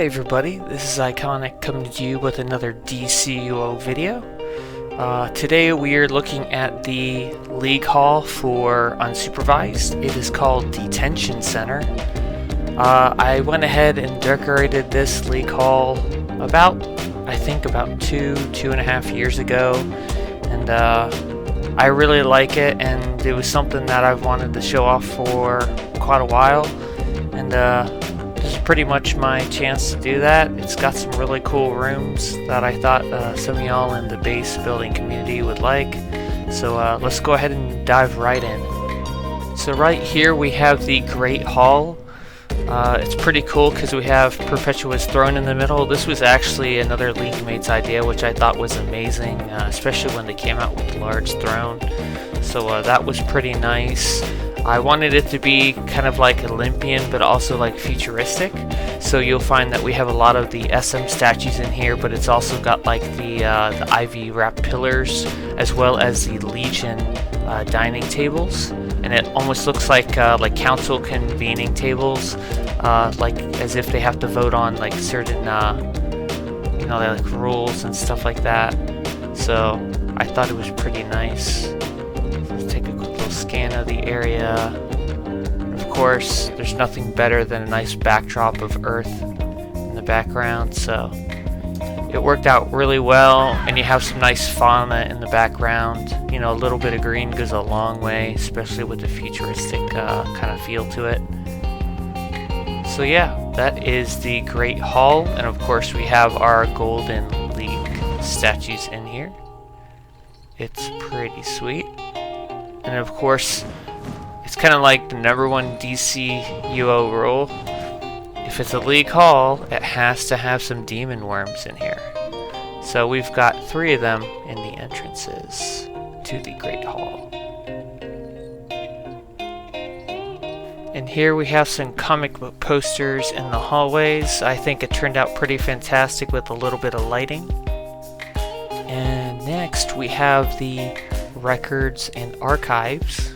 everybody, this is Iconic coming to you with another DCUO video. Today we are looking at the League Hall for Unsupervised. It is called Detention Center. I went ahead and decorated this League Hall about 2.5 years ago, and I really like it, and it was something that I've wanted to show off for quite a while, and this is pretty much my chance to do that. It's got some really cool rooms that I thought some of y'all in the base building community would like. So let's go ahead and dive right in. So right here we have the Great Hall. It's pretty cool because we have Perpetua's throne in the middle. This was actually another League mate's idea, which I thought was amazing, especially when they came out with the large throne. So that was pretty nice. I wanted it to be kind of like Olympian, but also like futuristic. So you'll find that we have a lot of the SM statues in here, but it's also got like the ivy wrapped pillars, as well as the Legion dining tables. And it almost looks like council convening tables, like as if they have to vote on like certain, like rules and stuff like that. So I thought it was pretty nice. Let's take a quick little scan of the area. Of course, there's nothing better than a nice backdrop of Earth in the background, so it worked out really well. And you have some nice fauna in the background. You know, a little bit of green goes a long way, especially with the futuristic kind of feel to it. So yeah, that is the Great Hall, and of course we have our Golden League statues in here. It's pretty sweet. And of course, it's kind of like the #1 DCUO rule. If it's a League Hall, it has to have some demon worms in here. So we've got 3 of them in the entrances to the Great Hall. And here we have some comic book posters in the hallways. I think it turned out pretty fantastic with a little bit of lighting. And next we have the records and archives.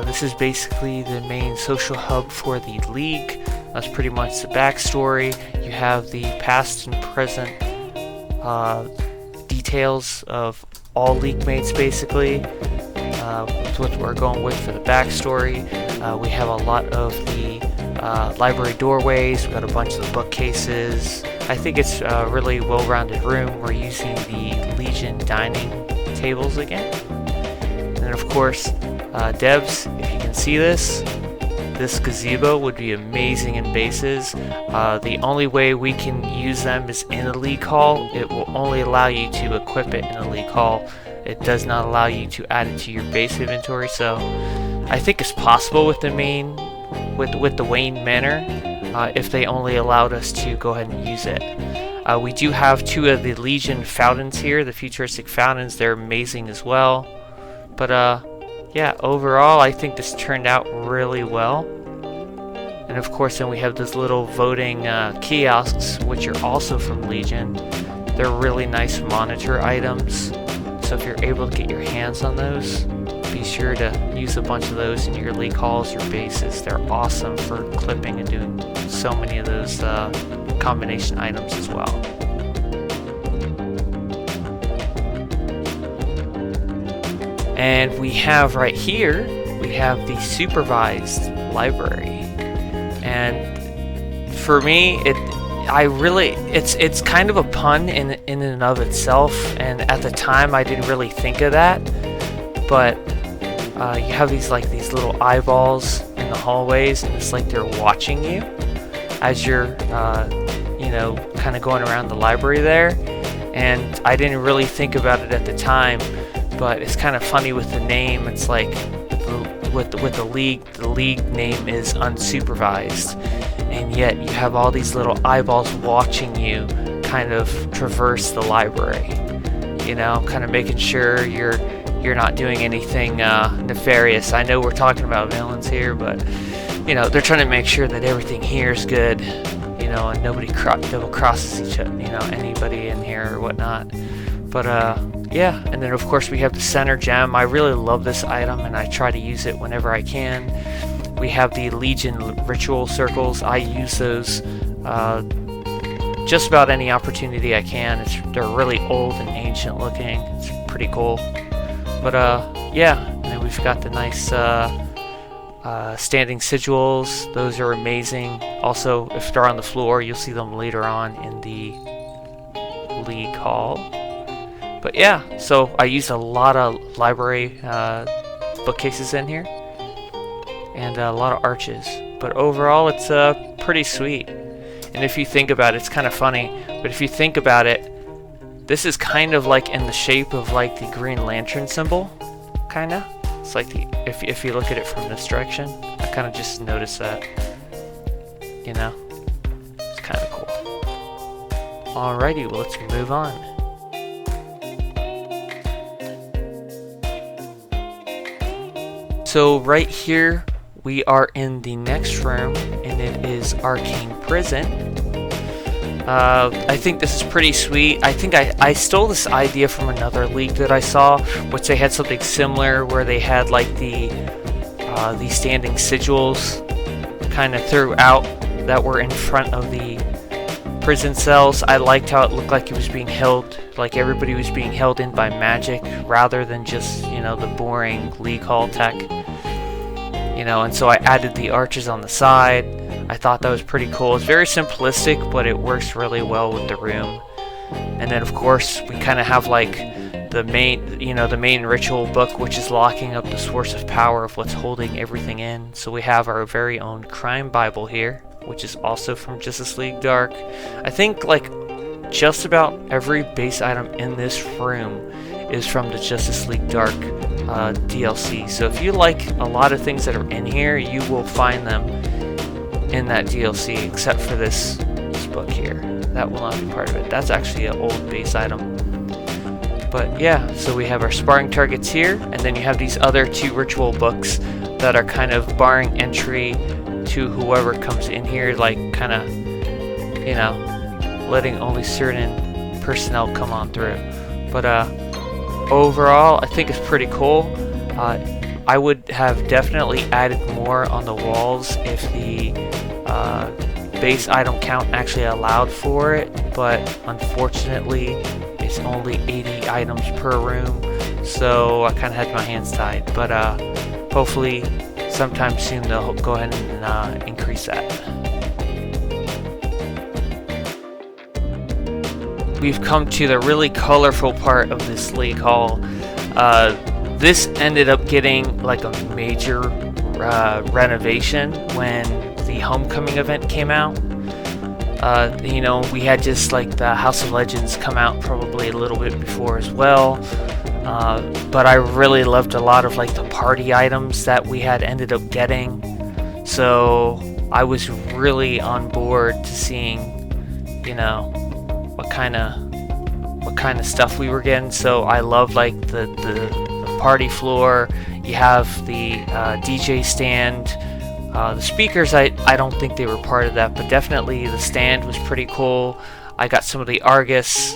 This is basically the main social hub for the League. That's pretty much the backstory. You have the past and present details of all League mates, basically. That's what we're going with for the backstory. We have a lot of the library doorways. We've got a bunch of the bookcases. I think it's a really well-rounded room. We're using the Legion dining tables again. And of course, devs, if you can see this gazebo would be amazing in bases. The only way we can use them is in a League Hall. It will only allow you to equip it in a League Hall. It does not allow you to add it to your base inventory. So I think it's possible with the main, with the Wayne Manor, if they only allowed us to go ahead and use it. We do have 2 of the Legion fountains here, the futuristic fountains. They're amazing as well. But yeah, overall I think this turned out really well. And of course then we have those little voting kiosks, which are also from Legion. They're really nice monitor items, so if you're able to get your hands on those, be sure to use a bunch of those in your League Halls, your bases. They're awesome for clipping and doing so many of those combination items as well. And we have right here, we have the Supervised library. And for me, it's kind of a pun in and of itself. And at the time, I didn't really think of that. But you have these little eyeballs in the hallways, and it's like they're watching you as you're, kind of going around the library there. And I didn't really think about it at the time. But it's kind of funny with the name. It's like with the league name is Unsupervised, and yet you have all these little eyeballs watching you kind of traverse the library. You know, kind of making sure you're not doing anything nefarious. I know we're talking about villains here, but you know, they're trying to make sure that everything here is good. You know, and nobody double crosses each other. You know, anybody in here or whatnot. But yeah, and then of course we have the center gem. I really love this item, and I try to use it whenever I can. We have the Legion ritual circles. I use those just about any opportunity I can. They're really old and ancient looking. It's pretty cool. But yeah, and then we've got the nice standing sigils. Those are amazing. Also, if they're on the floor, you'll see them later on in the League Hall. But yeah, so I used a lot of library bookcases in here, and a lot of arches. But overall, it's pretty sweet. And if you think about it, it's kind of funny, but if you think about it, this is kind of like in the shape of like the Green Lantern symbol, kinda. It's like the, if you look at it from this direction, I kind of just noticed that, you know, it's kind of cool. Alrighty, well, let's move on. So right here, we are in the next room, and it is Arcane Prison. I think this is pretty sweet. I think I stole this idea from another league that I saw, which they had something similar where they had like the standing sigils kind of throughout that were in front of the prison cells. I liked how it looked like it was being held, like everybody was being held in by magic rather than just, you know, the boring League Hall tech. You know, and so I added the arches on the side. I thought that was pretty cool. It's very simplistic, but it works really well with the room. And then of course we kind of have like the main, you know, the main ritual book, which is locking up the source of power of what's holding everything in. So we have our very own crime Bible here, which is also from Justice League Dark. I think like just about every base item in this room is from the Justice League Dark DLC. So if you like a lot of things that are in here, you will find them in that DLC, except for this book here. That will not be part of it. That's actually an old base item. But yeah, so we have our sparring targets here, and then you have these other two ritual books that are kind of barring entry to whoever comes in here, like kind of, you know, letting only certain personnel come on through. But overall, I think it's pretty cool. I would have definitely added more on the walls if the base item count actually allowed for it, but unfortunately it's only 80 items per room, so I kind of had my hands tied. But hopefully sometime soon they'll go ahead and increase that. We've come to the really colorful part of this League Hall. This ended up getting like a major renovation when the Homecoming event came out. You know, we had just like the House of Legends come out probably a little bit before as well. But I really loved a lot of like the party items that we had ended up getting. So I was really on board to seeing, you know, what kind of stuff we were getting. So I love like the party floor. You have the DJ stand. The speakers, I don't think they were part of that, but definitely the stand was pretty cool. I got some of the Argus.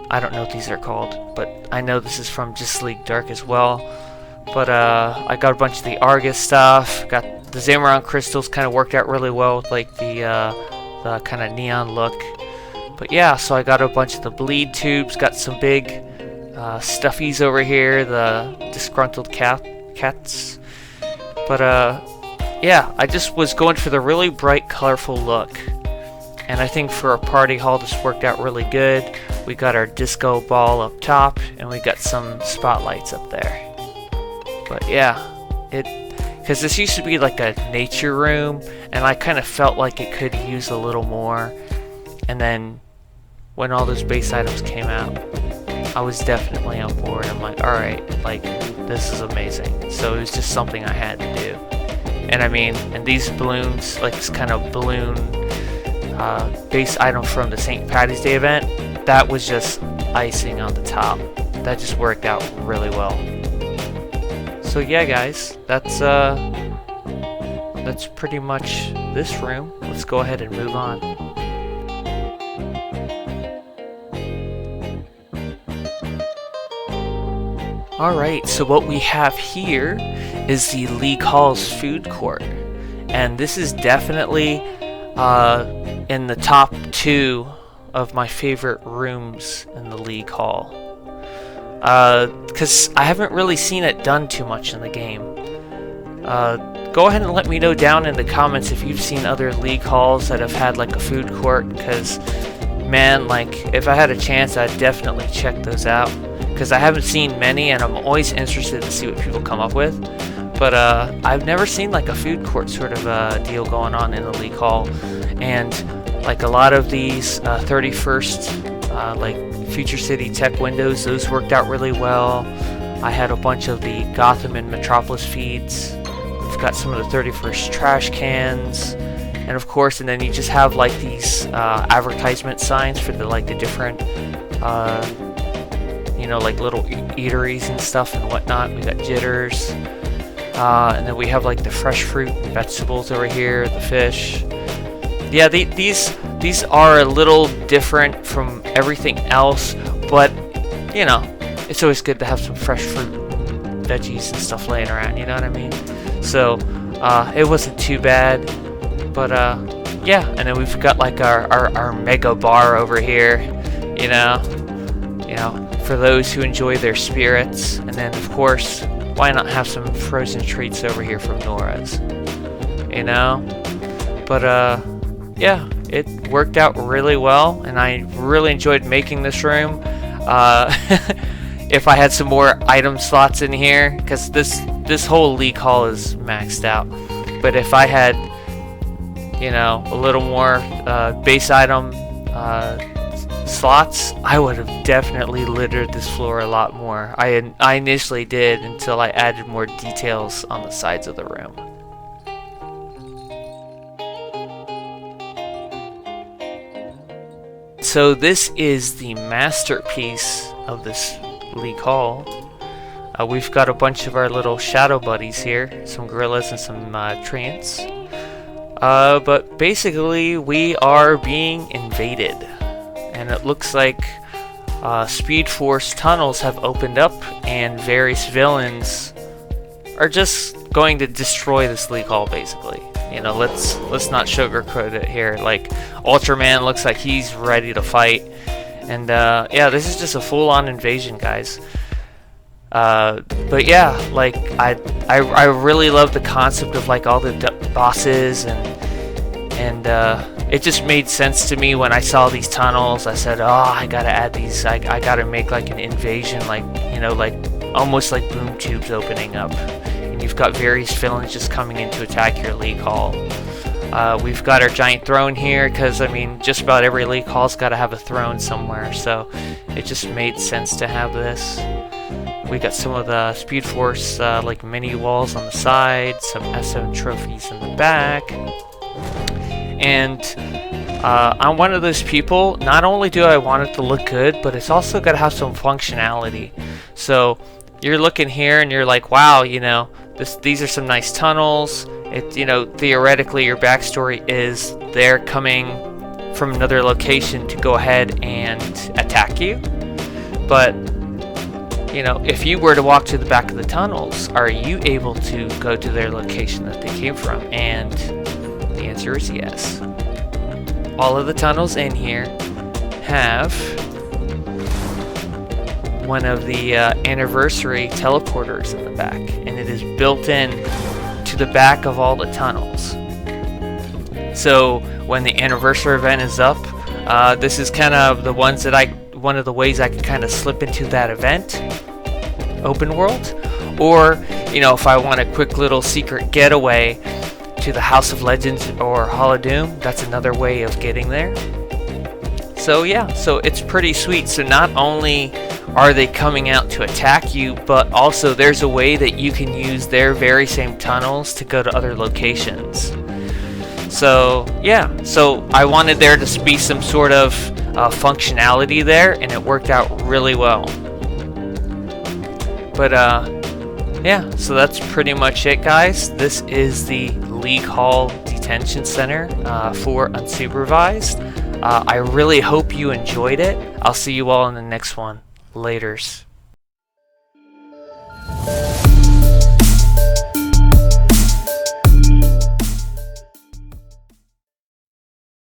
I don't know what these are called, but I know this is from Justice League Dark as well. But I got a bunch of the Argus stuff. Got the Zamoron crystals, kind of worked out really well with like the kind of neon look. But yeah, so I got a bunch of the bleed tubes. Got some big stuffies over here, the disgruntled cats. But yeah, I just was going for the really bright, colorful look. And I think for a party hall, this worked out really good. We got our disco ball up top, and we got some spotlights up there. But yeah, because this used to be like a nature room, and I kind of felt like it could use a little more. And then when all those base items came out, I was definitely on board. I'm like, alright, like, this is amazing. So it was just something I had to do. And I mean, and these balloons, like this kind of balloon base item from the St. Patty's Day event, that was just icing on the top. That just worked out really well. So yeah, guys, that's pretty much this room. Let's go ahead and move on. Alright, so what we have here is the League Hall's food court. And this is definitely in the top 2 of my favorite rooms in the League Hall. Because I haven't really seen it done too much in the game. Go ahead and let me know down in the comments if you've seen other League Halls that have had like a food court, because man, like if I had a chance I'd definitely check those out, because I haven't seen many and I'm always interested to see what people come up with. But I've never seen like a food court sort of deal going on in the League Hall. And like a lot of these 31st like Future City Tech windows, those worked out really well. I had a bunch of the Gotham and Metropolis feeds. We've got some of the 31st trash cans, and of course, and then you just have like these advertisement signs for the like the different you know, like little eateries and stuff and whatnot. We got Jitters, and then we have like the fresh fruit and vegetables over here, the fish. Yeah, these are a little different from everything else, but you know, it's always good to have some fresh fruit, veggies and stuff laying around, you know what I mean? So it wasn't too bad, but yeah. And then we've got like our mega bar over here, you know, for those who enjoy their spirits. And then of course, why not have some frozen treats over here from Nora's, you know? But yeah, it worked out really well, and I really enjoyed making this room. If I had some more item slots in here, because this whole League Hall is maxed out, but if I had, you know, a little more base item slots, I would have definitely littered this floor a lot more. I initially did, until I added more details on the sides of the room. So this is the masterpiece of this League Hall. We've got a bunch of our little shadow buddies here, some gorillas and some treants. But basically we are being invaded, and it looks like Speed Force tunnels have opened up, and various villains are just going to destroy this League Hall basically. You know, let's not sugarcoat it here. Like Ultraman looks like he's ready to fight, and yeah, this is just a full-on invasion, guys. But yeah, like I really love the concept of like all the bosses, and it just made sense to me when I saw these tunnels. I said, oh, I gotta add these. I gotta make like an invasion, like, you know, like almost like boom tubes opening up. You've got various villains just coming in to attack your League Hall. We've got our giant throne here, because I mean, just about every League Hall's got to have a throne somewhere, so it just made sense to have this. We got some of the Speed Force like mini walls on the side, some SM trophies in the back, and I'm one of those people. Not only do I want it to look good, but it's also got to have some functionality. So you're looking here and you're like, wow, you know, these are some nice tunnels. It, you know, theoretically your backstory is they're coming from another location to go ahead and attack you. But, you know, if you were to walk to the back of the tunnels, are you able to go to their location that they came from? And the answer is yes. All of the tunnels in here have one of the anniversary teleporters in the back, and it is built in to the back of all the tunnels. So when the anniversary event is up, this is kind of the ones that one of the ways I can kind of slip into that event, open world, or you know, if I want a quick little secret getaway to the House of Legends or Hall of Doom, that's another way of getting there. So yeah, so it's pretty sweet. So not only are they coming out to attack you, but also there's a way that you can use their very same tunnels to go to other locations. So yeah, so I wanted there to be some sort of functionality there, and it worked out really well. But yeah, so that's pretty much it, guys. This is the League Hall Detention Center for Unsupervised. I really hope you enjoyed it. I'll see you all in the next one. Laters.